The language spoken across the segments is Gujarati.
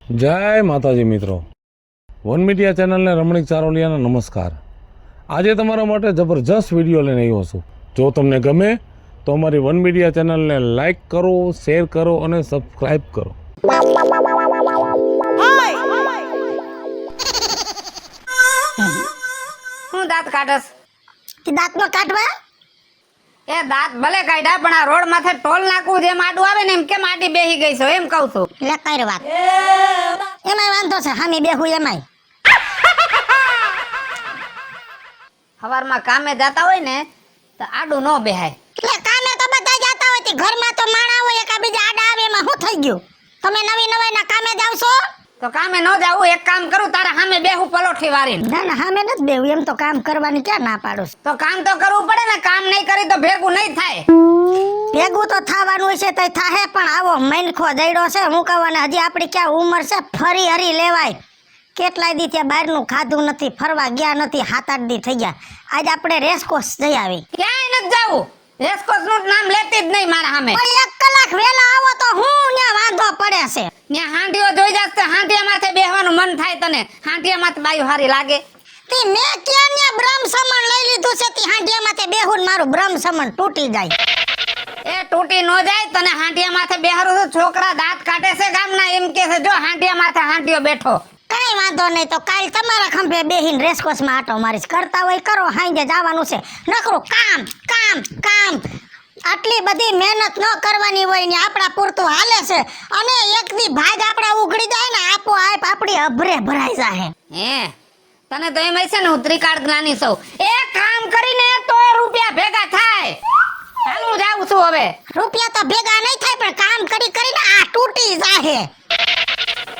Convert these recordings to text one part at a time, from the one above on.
જય માતાજી મિત્રો, વન મીડિયા ચેનલને રમણીક ચારોલિયાના નમસ્કાર। આજે તમારા માટે જબરજસ્ત વિડીયો લઈને આવ્યો છું। જો તમને ગમે તો અમારી વન મીડિયા ચેનલને લાઈક કરો, શેર કરો અને સબસ્ક્રાઈબ કરો। હું દાંત કાઢસ? દાંત નો કાઢવા એ દાંત ભલે કાઢ્યા પણ આ રોડ માથે ટોલ નાખવું જેમ આડું આવે ને એમ કેમ આડી બેહી ગઈ છો એમ કહું છું। લે કઈ વાત એમાં વાંધો છે, હામી બેહું એમાંય સવારમાં કામે જાતા હોય ને તો આડું ન બેહાય। એટલે કામે તો બધા જાતા હોય, ઘરમાં તો માણા હોય એકા બીજા આડા આવે, એમાં શું થઈ ગયું? તમે નવી નવાઈના કામે જાવ છો તો કામે ન જાવું, એક કામ કરું તારા સામે બેહું પલોઠી વારીને। ના ના હામે નથી બેહું, એમ તો કામ કરવાની ક્યાં ના પાડું છું? તો કામ તો કરવું પડે ને, કામ નહીં કરી તો ભેગું નહીં થાય। ભેગું તો થવાનું છે તો થાહે, પણ આવો મૈનખો દઈડો છે હું કહેવાને, હજી આપણી ક્યાં ઉંમર છે ફરી હરી લેવાય? કેટલાય દી ત્યાં બહારનું ખાધું નથી, ફરવા ગયા નથી, 7-8 દી થઈ ગયા। આજ આપણે રેસકોર્સ જઈ આવી। ક્યાંય નથી જાવું, રેસકોર્સ નું નામ લેતી જ નહીં મારા સામે। પણ 1 કલાક વહેલા આવો તો હું ત્યાં વાંધો પડે છે। ત્યાં હાંડીઓ જોઈ જાસ તો હાંડિયા માથે બેહવાનું મન થાય તને? હાંડિયા માથે બાયું હારી લાગે? તે મેં ક્યાં ત્યાં બ્રહ્મ સમણ લઈ લીધું છે, તે હાંડિયા માથે બેહું ને મારું બ્રહ્મ સમણ તૂટી જાય। એ તૂટી ન જાય, તને હાંડિયા માથે બેહારું તો છોકરા દાંત કાઢે છે ગામના, એમ કે છે જો હાંડિયા માથે હાંડિયો બેઠો। કઈ વાંધો નહીં, તો કાલ તમારા ખંભે બેહીને રેસકોર્સમાં આટો મારીશ, કરતા હોય કરો, હાંજે જવાનું છે। નકરું કામ કામ કામ, આટલી બધી મહેનત ન કરવાની હોય ને આપણા પૂરતું હાલે છે, અને એક દી ભાગ આપણા ઉઘડી જાય ને આપોઆપ આપણી અભરે ભરાઈ જાય। હે તને તો એમ છે ને હું ત્રિકાળ જ્ઞાની છું, એ કામ કરીને તો રૂપિયા ભેગા થાય। હાલ હું જાઉં છું હવે। રૂપિયા તો ભેગા નહીં થાય, પણ કામ કરી કરીને આ તૂટી જાય।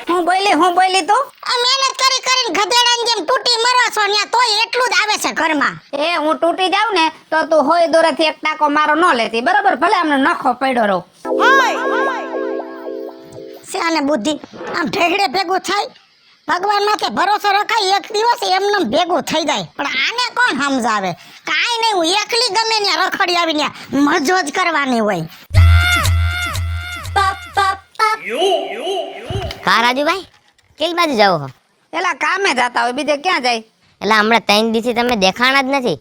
હું બોલી તું? આ મહેનત કરી કરીને ગધેડાની જેમ તૂટી મરો છો ને, તોય એટલું જ આવે છે ઘરમાં। એ હું તૂટી જાઉં ને તો તું હોય દોરેથી એક ટાકો મારો ન લેતી, બરોબર? ભલે અમને નખો પડ્યો રહો। શ્યાને બુદ્ધિ આમ ઢેગડે ભેગું થાય, ભગવાન માથે ભરોસો રખાય, એક દિવસ એમને ભેગું થઈ જાય। પણ આને કોણ સમજાવે? કાંઈ નહીં, હું એકલી ગમે ત્યાં રખડી આવીને મજો જ કરવાની હોય। કા રાજુભાઈ, કઈ બાજુ જાવ છો? એલા કામે જાતા હોય, બીજે ક્યાં જાય? એટલે હમણાં 3 દિવસથી તમે દેખાણા જ નથી।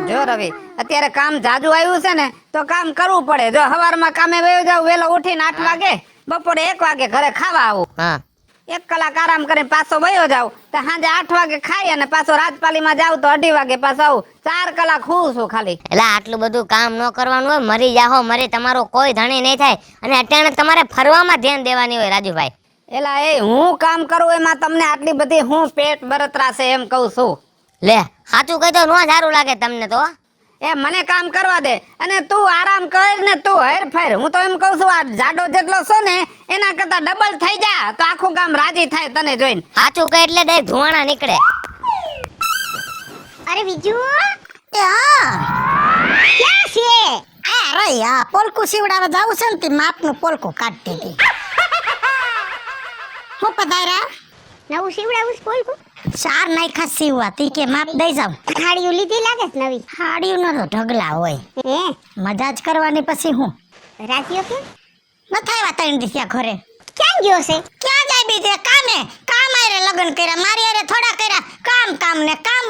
જો રવિ, અત્યારે કામ જાજુ આવ્યું છે ને તો કામ કરવું પડે। જો સવારમાં કામે વયો જાવ, વેલો ઉઠીને 8 વાગે, બપોરે 1 વાગે ઘરે ખાવા આવું, હા 1 કલાક આરામ કરીને પાછો વયો જાવ, તો સાંજે 8 વાગે ખાઈ અને પાછો રાજપાલીમાં જાવ તો 2:30 વાગે પાછો આવું, 4 કલાક હું છું ખાલી। એટલે આટલું બધું કામ ન કરવાનું હોય, મરી જાહો મરી, તમારો કોઈ ધણી નહીં થાય। અને અત્યારે તમારે ફરવામાં ધ્યાન દેવાની હોય રાજુભાઈ। એલા એ હું કામ કરું એમાં તમને આટલી બધી હું પેટ બરતરા છે એમ કહું છું? લે સાચું કહી તો ન સારું લાગે તમને તો। એ મને કામ કરવા દે અને તું આરામ કર ને તું હેરફેર। હું તો એમ કહું છું આ જાડો જેટલો છો ને એના કરતા ડબલ થઈ જા તો આખું ગામ રાજી થાય તને જોઈને। સાચું કહે એટલે દઈ ધુવાણા નીકળે। અરે બીજુ એ હા ક્યાં છે? આ રે આ પોલકું સીવડાવવા જાવું છે ને, તે માપનું પોલકું કાઢતી હતી। હું પધાર્યા? નવું સીવડાવું છે પોલકું? 4 નાખ્યા સીવવા, તી કે માપ દઈ જાવ। ખાડીઓ લીધી લાગે છે નવી? હાડીયું નો તો ઢગલા હોય, હે મજા જ કરવાની। પછી હું રાજીઓ કે નથી આવ્યા 3 દિવસ ઘરે? ક્યાં ગયો છે? ક્યાં જાય બીજે? કામે કામ આરે લગન કર્યા, મારી આરે થોડા કર્યા, કામ કામ ને કામ।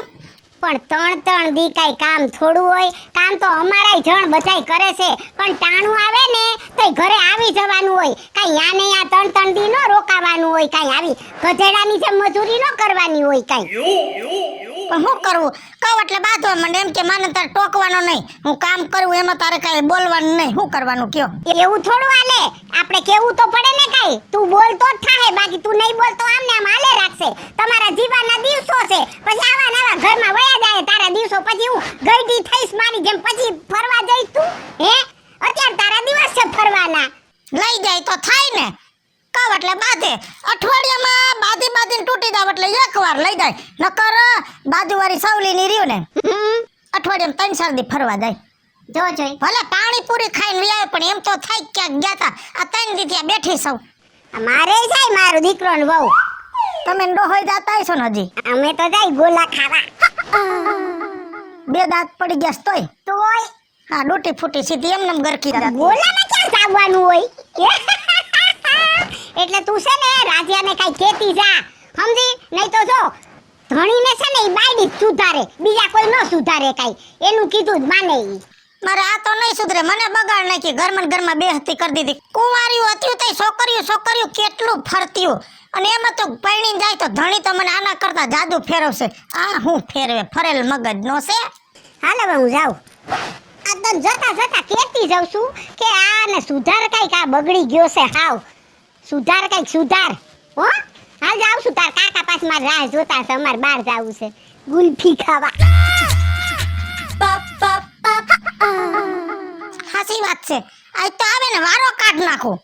પણ 3 દી કાઈ કામ થોડું હોય? કામ તો અમારાય જણ બધાય કરે છે, પણ ટાણું આવે ને તોય ઘરે આવી જવાનું હોય। કાઈ યા ને યા 3 દી નો રોકાવાનું હોય, કાઈ આવી ગધેડાની જેમ મજૂરી નો કરવાની હોય કાઈ। પણ શું કરવું? કહું એટલે બાંધવા માંડે, એમ કે માને તારે ટોકવાનો નહીં, હું કામ કરું એમાં તારે કાંઈ બોલવાનું નહીં। શું કરવાનું કયો? એવું થોડું હાલે, આપણે કેવું તો પડે ને કાઈ। તું બોલ તો જ થાહે, બાકી તું નહીં બોલ તો આમને આમ હાલે રાખશે। તમારા જીવાના દિવસો છે, પછી આવા નવા ઘરમાં વયા જાય તારા દિવસો, પછી હું ગઈડી થઈશ મારી જેમ, પછી ફરવા જઈશ તું? હે અત્યારે તારા દિવસ છે ફરવાના। લઈ જાય તો થાય ને, કહું એટલે બાંધે। અઠવાડિયામાં બાંધીને તૂટી જાવ એટલે 1 વાર લઈ જાય, નકર બાજુવાળી સવલીની રહ્યું ને અઠવાડિયામાં 3-4 દી ફરવા જાય। જો જોઈ ભલે પાણીપુરી ખાઈને વ્યાય, પણ એમ તો થાય ક્યાંક ગયા તા, આ 3 દી ત્યાં બેઠી સૌ। મારે જાય મારો દીકરો ને વહુ, તમે ડોહોઈ જાતા હશો ને હજી? અમે તો જાય ગોલા ખાવા। 2 દાંત પડી ગયા તોય તોય હા ડૂટી ફૂટી સીધી એમને ગરકી ગોલામાં ક્યાં આવવાનું હોય? એટલે તું છે ને રાજાને કઈ કેતી જા સમજી, નહીં તો જો ધણીને છે ને ઈ બાયડી જ સુધારે, બીજા કોઈ ન સુધારે કઈ, એનું કીધું જ માને ઈ. મારે આ તો નહીં સુધરે, મને બગાડ નાખી, ઘરમાં ને ઘરમાં બેહતી કરી દીધી. કુંવારીઓ હતી તે છોકરીઓ કેટલું ફરતીયું, અને એમાં તો પરણીને જાય તો ધણી તો મને આના કરતા જાદુ ફેરવશે. આ હું ફેરવે, ફરેલ મગજ નો છે. હાલ હવે હું જાઉં. આ તો જતા કેતી જાઉં છું કે આને સુધાર કઈક, આ બગડી ગયો છે હાવ, સુધાર કઈક સુધાર. હો હાલ જાઉં છું, તાર કાકા પાસે મારી રાહ જોતા છે, અમારે બહાર જાવું છે ગુલ્ફી ખાવા. સાચી વાત છે, આજ તો આવે ને વારો કાઢ નાખું.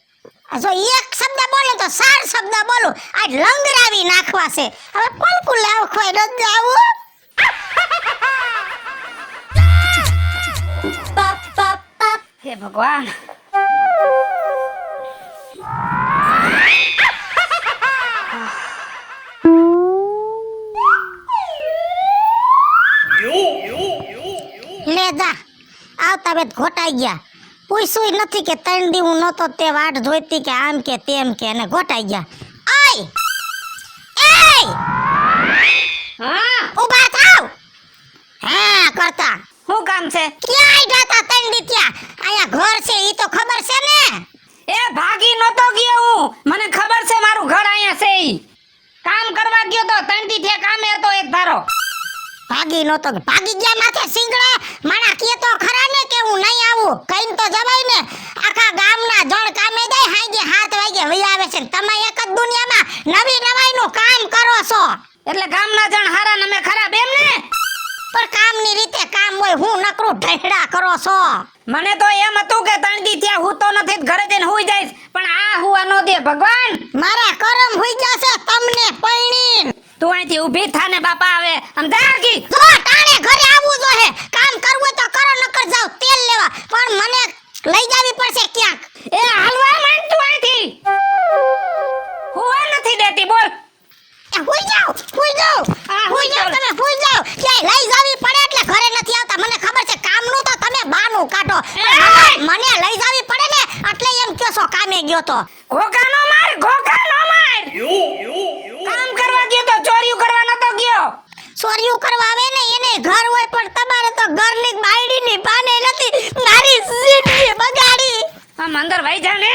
જો એક શબ્દ બોલે તો 4 શબ્દ બોલું, આજ લંગરાવી નાખવા છે. હવે પલકું લાવ ખોઈ ન જાવું. હે ભગવાન, લે જા, આવતા વેત ઘોટાઈ ગયા. પૂછ્યું નથી કે 3 દી હું નહોતો તે વાટ જોઈતી કે આમ કે તેમ કે, અને ઘોટાઈ ગયા. ઓય એય, હા ઊભા થાવ. હા કરતા શું કામ છે? ક્યાંય જાતા 3 દી ત્યાં? આયા ઘર છે ઈ તો ખબર છે ને? એ ભાગી નતો ગયો હું, મને ખબર છે મારું ઘર અહીંયા છે. ઈ કામ કરવા ગયો તો 3 દી થી કામે હતો એક ધારો. ભાગી નતો, ભાગી ગયા માથે સિંગડા. માણા કે તો ખરા ને કે હું નહીં આવું, કઈન તો જવાય ને. આખા ગામના જણ કામે જાય, હાંજે 7 વાગે વઈ આવે છે. તમે એક જ દુનિયામાં નવી નવાઈનું કામ કરો છો. એટલે ગામના જણ હારા ને અમે ખરાબ એમ ને? પણ કામની રીતે કામ હોય, હું નકરું ઢેડા કરો છો. મને તો એમ હતું કે 3 દી ત્યાં હું તો નથી, ઘરે જઈને હુઈ જઈશ, પણ આ હુવા નો દે ભગવાન. મારા કરમ હોઈ જશે તમને પૈણીન. તું અહીંથી ઊભી થા ને બાપા આવે આમ જાગી. જો ટાણે ઘરે આવવું જોઈએ, કામ કરવું હોય તો કરો, નકર જાવ તેલ લેવા. પણ મને લઈ જાવી પડશે ક્યાંક. એ હાલવા માંડ તું અહીંથી, હુવા નથી દેતી બોલ. એ હુઈ જાવ તમે હુઈ જાવ. ક્યાંય લઈ જાવી પડે એટલે ઘરે નથી આવતા. મને ખબર છે કામનું તો તમે બાનું કાઢો, પણ મને લઈ જાવી પડે ને એટલે એમ કહો છો કામે ગયો તો. ઘોકા નો માર, ઘોકા નો માર. કામ કરવા ગયો તો ચોરીયું કરવા નતો ગયો. ચોરીયું કરવા આવે ને એને ઘર હોય, પણ તમારે તો ઘરની બાયડીની પાને નથી. મારી જિંદગી બગાડી. આમ અંદર વઈ જા ને.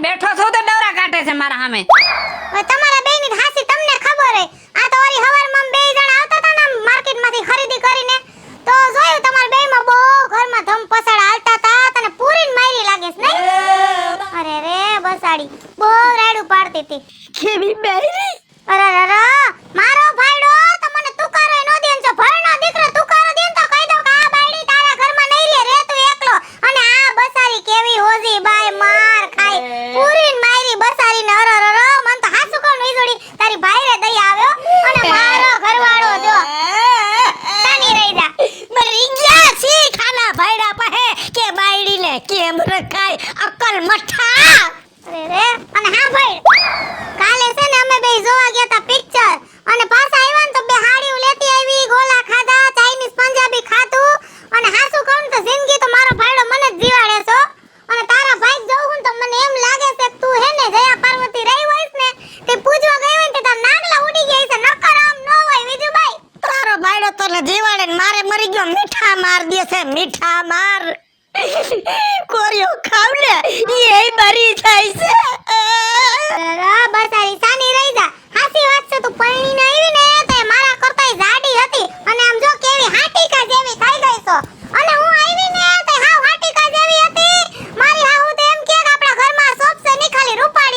બેઠો છો તો ડવરા કાઢે છે મારા સામે. તમારા બેયની હાસી તમને ખબર હે. આ તો ઓરી હવારમાં બે જણ આવતા હતા ને માર્કેટમાંથી ખરીદી કરીને, તો જોયું તમારા બેયમાં બહુ ઘરમાં ધમ પસાડ હાલતા હતા, તને પૂરીને મારી લાગે છે નહીં? અરે રે બસાડી બહુ રાડું પાડતી હતી. કેવી બેરી? અરે મારો ભાઈડો તમને તુકારો નો દેન છો, ભરનો દીકરો તુકારો દેન તો કહી દઉં કે આ બાયડી તારા ઘરમાં નહીં લે, રે તું એકલો. અને આ બસારી કેવી હોજી બાય માર ખાય, પૂરીને મારી બસારી ને. મન તો હાસુ કોણ વીજળી તારી ભાઈ રે દયા આવ્યો, અને મારો ઘરવાળો જો તાની રહી જા. મરી ગયા સી ખાના ભાઈડા પાહે કે બાયડીને કેમ રખાય, અક્કલ મઠા. અરે રે અને હા ભાઈ, કાલે છે ને અમે બે જોવા ગયા તા પિક્ચર, અને પાછા આવ્યા ને તો બે હાડીઓ લેતી આવી, ગોલા ખાધા, ચાઇનીઝ પંજાબી ખાધું. અને હાસુ કહું તો જિંદગી તો મારો ભાઈડો મને જ જીવાડે છો. અને તારા ભાઈ જોઉં તો મને એમ લાગે છે કે તું હે ને જયા પાર્વતી રહી હોઈસ ને તે પૂજવા ગઈ હોય ને તે તાર નાગલા ઉડી ગઈ છે, નકર આમ ન હોય વિજુભાઈ. તારો ભાઈડો તો ને જીવાડે ને મારે મરી ગયો, મીઠા માર દે છે, મીઠા માર. કોરિયો ખાવ લે એ મરી જાય છે. અરે બસારી સાની રહી જા. હાસી વાત છે, તું પરણીને આવી ને તે મારા કરતાય જાડી હતી, અને આમ જો કેવી હાટીકા જેવી થઈ ગઈ છો. અને હું આવી ને તે હાવ હાટીકા જેવી હતી. મારી હાહુ તો એમ કે આપણા ઘરમાં સોપસે ની ખાલી રૂપાળી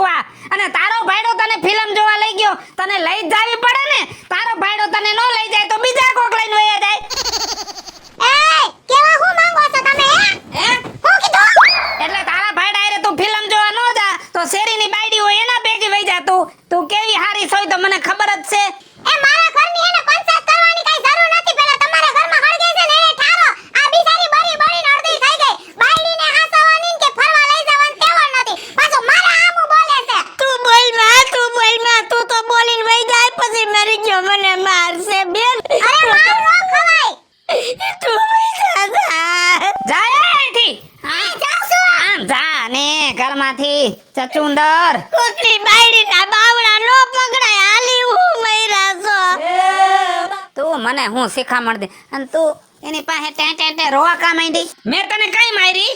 મૂકવા. અને તારો ભાઈડો તને ફિલ્મ જોવા લઈ ગયો, તને લઈ જ જાવી પડે ને. તારો ભાઈડો તને નો લઈ જાય તો બીજા કોક લઈને વયા જાય. એ કેવા હું માંગો છો તમે હે? હું કીધું એટલે તારા ભાઈડા હારે તું ફિલ્મ જોવા નો જા તો શેરીની બાયડી હોય એના ભેગી વઈ જા તું કેવી હારી સોય તો મને ખબર જ છે. એ મારા ઘરની એને પંચાયત કરવાની કઈ જરૂર નથી. પેલા તમારા ઘરમાં હળગે છે ને એને ઠારો. આ બિચારી બળી બળીને અડધી થઈ ગઈ. બાયડીને હાસવાની કે ફરવા લઈ જવાની તેવડ નથી. પાછો મારા આમું બોલે છે. તું બોલ માં તું તો બોલીને વઈ જાય પછી મરી ગયો મને મારશે બેન. અરે માર નો ખવાય. તું વઈ જા. જા અહીંથી. હા જાઉં છું. આમ જા ને ઘરમાંથી ચચુંદર. કોકની બાયડીના બાવડા નો પકડાય હાલી હું મયરા છો. તું મને હું શીખામણ દે અને તું એની પાસે ટે રોવા કા માંડી. મેં તને કઈ મારી?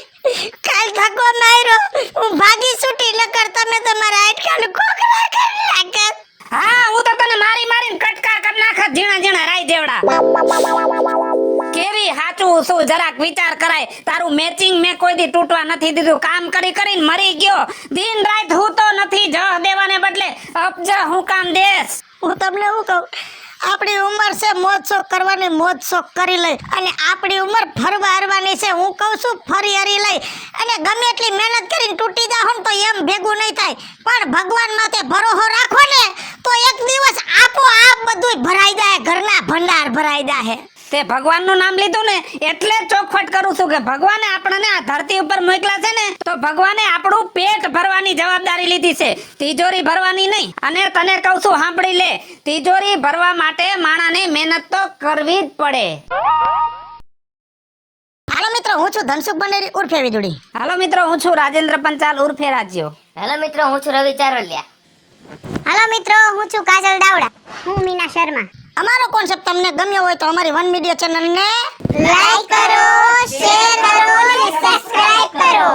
કાલ ધક્કો માર્યો હું ભાગી છૂટી નકર તમે તમારા આટકાનું કોકરા કરી નાખત. હા હું તો તને મારીને કટકા કરી નાખત ઝીણા રાઈ જેવડા. કેવી હાચું શું જરાક વિચાર કરાય. તારું મેચિંગ મેં કોઈ દી તૂટવા નથી દીધું. કામ કરીને મરી ગયો. દિન રાત હું તો નથી જહ દેવાને બદલે અબજા હું કામ દેસ. હું તમને શું કહું, આપણી ઉંમર છે મોજ શોખ કરવાની, મોજ શોખ કરી લઈ. અને આપણી ઉંમર ફરવા હરવાની છે. હું કહું છું ફરી હરી લઈ અને ગમે એટલી મહેનત કરીને તૂટી જાઓ ને તો એમ ભેગું નહીં થાય. પણ ભગવાન માથે ભરોસો રાખો ને તો એક દિવસ આપોઆપ બધુંય ભરાઈ જાય, ઘરના ભંડાર ભરાઈ જાય. તે ભગવાનનું નામ લીધું ને એટલે જ ચોખવટ કરું છું કે ભગવાને આપણને આ ધરતી ઉપર મોકલા છે ને તો ભગવાને આપણું પેટ ભરવાની જવાબદારી લીધી છે, તિજોરી ભરવાની નહીં. અને તને કહું છું સાંભળી લે, તિજોરી ભરવા માટે માણાને મહેનત તો કરવી જ પડે. હાલો મિત્રો, હું છું ધનસુખ બંડેરી ઉર્ફે વીજળી. હાલો મિત્રો, હું છું રાજેન્દ્ર પંચાલ ઉર્ફે રાજ્યો. હેલો મિત્રો, હું છું રવિ ચારોલિયા. હાલો મિત્રો, હું છું કાજલ દાવડા. હું મીના શર્મા. અમારો કોન્સેપ્ટ તમને ગમ્યો હોય તો અમારી વન મીડિયા ચેનલને લાઈક કરો, શેર કરો અને સબસ્ક્રાઇબ કરો.